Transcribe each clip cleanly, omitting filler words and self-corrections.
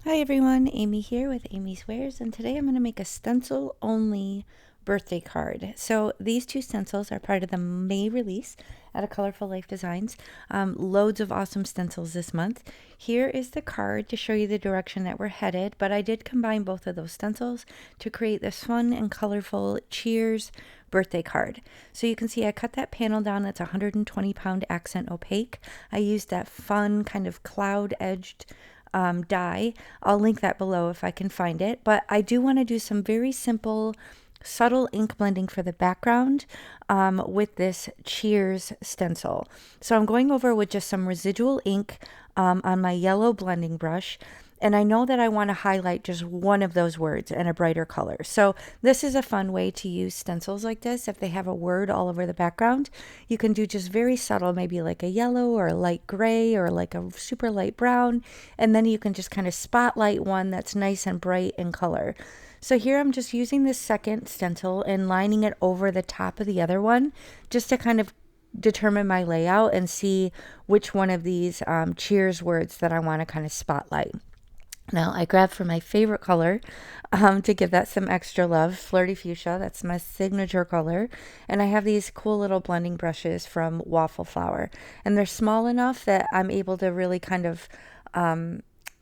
Hi everyone, Amy here with amyswares, and today I'm going to make a stencil only birthday card. So these two stencils are part of the May release at a Colorful Life Designs. Loads of awesome stencils this month. Here is the card to show you the direction that we're headed, but I did combine both of those stencils to create this fun and colorful Cheers birthday card. So you can see I cut that panel down. That's 120-pound accent opaque. I used that fun kind of cloud edged die. I'll link that below if I can find it, but I do want to do some very simple subtle ink blending for the background with this Cheers stencil. So I'm going over with just some residual ink on my yellow blending brush. And I know that I want to highlight just one of those words in a brighter color. So this is a fun way to use stencils like this. If they have a word all over the background, you can do just very subtle, maybe like a yellow or a light gray or like a super light brown. And then you can just kind of spotlight one that's nice and bright in color. So here I'm just using this second stencil and lining it over the top of the other one just to kind of determine my layout and see which one of these Cheers words that I want to kind of spotlight. Now I grabbed for my favorite color to give that some extra love, Flirty Fuchsia. That's my signature color. And I have these cool little blending brushes from Waffle Flower. And they're small enough that I'm able to really kind of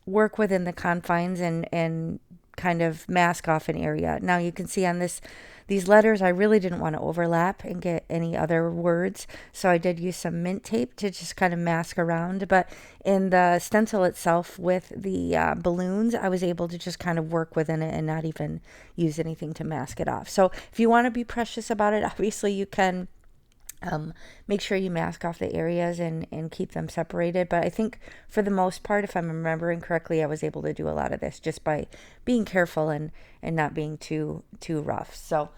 work within the confines and kind of mask off an area. Now you can see on these letters, I really didn't want to overlap and get any other words. So I did use some mint tape to just kind of mask around. But in the stencil itself with the balloons, I was able to just kind of work within it and not even use anything to mask it off. So if you want to be precious about it, obviously you can make sure you mask off the areas and keep them separated. But I think for the most part, if I'm remembering correctly, I was able to do a lot of this just by being careful and not being too rough. So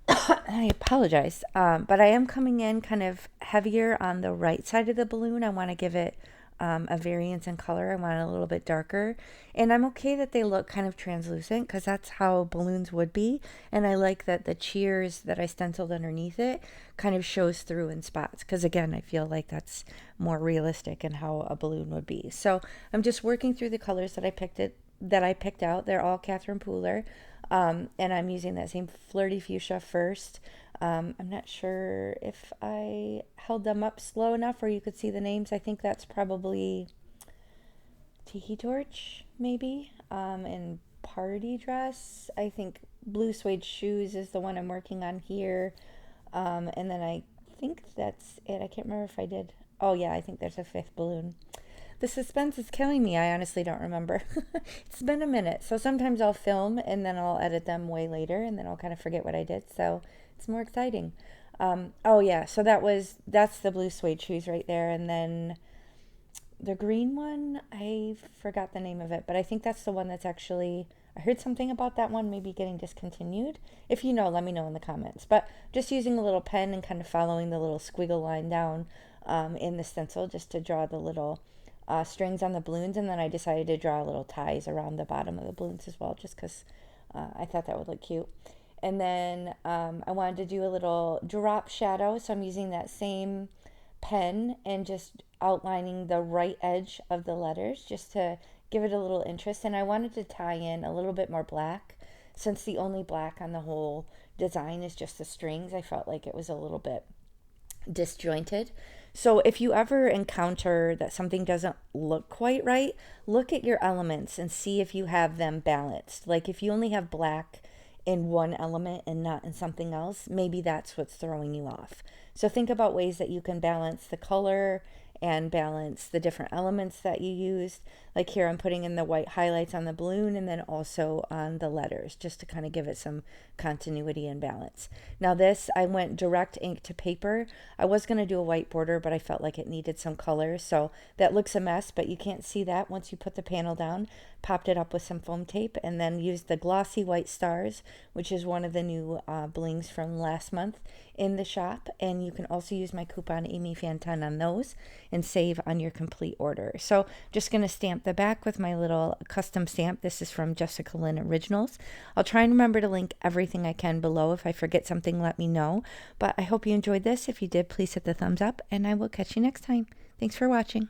I apologize. But I am coming in kind of heavier on the right side of the balloon. I want to give it a variance in color. I want it a little bit darker. And I'm okay that they look kind of translucent because that's how balloons would be. And I like that the Cheers that I stenciled underneath it kind of shows through in spots because, again, I feel like that's more realistic in how a balloon would be. So I'm just working through the colors that I picked out. They're all Catherine Pooler. And I'm using that same Flirty Fuchsia first. I'm not sure if I held them up slow enough where you could see the names. I think that's probably Tiki Torch, maybe, and Party Dress. I think Blue Suede Shoes is the one I'm working on here. And then I think that's it. I can't remember if I did. Oh, yeah, I think there's a fifth balloon. The suspense is killing me. I honestly don't remember. It's been a minute. So sometimes I'll film and then I'll edit them way later and then I'll kind of forget what I did. So it's more exciting. Oh yeah, so that's the Blue Suede Shoes right there. And then the green one, I forgot the name of it, but I think that's the one that's actually, I heard something about that one maybe getting discontinued. If you know, let me know in the comments. But just using a little pen and kind of following the little squiggle line down in the stencil just to draw the little strings on the balloons, and then I decided to draw little ties around the bottom of the balloons as well, just because I thought that would look cute. And then I wanted to do a little drop shadow, so I'm using that same pen and just outlining the right edge of the letters just to give it a little interest. And I wanted to tie in a little bit more black, since the only black on the whole design is just the strings. I felt like it was a little bit disjointed. So if you ever encounter that something doesn't look quite right, look at your elements and see if you have them balanced. Like if you only have black in one element and not in something else, maybe that's what's throwing you off. So think about ways that you can balance the color and balance the different elements that you used. Like here I'm putting in the white highlights on the balloon and then also on the letters just to kind of give it some continuity and balance. Now this, I went direct ink to paper. I was going to do a white border, but I felt like it needed some color. So that looks a mess, but you can't see that once you put the panel down. Popped it up with some foam tape and then used the glossy white stars, which is one of the new blings from last month in the shop. And you can also use my coupon Amy Fan 10 on those and save on your complete order. So just going to stamp the back with my little custom stamp. This is from Jessica Lynn Originals. I'll try and remember to link everything I can below. If I forget something, let me know. But I hope you enjoyed this. If you did, please hit the thumbs up and I will catch you next time. Thanks for watching.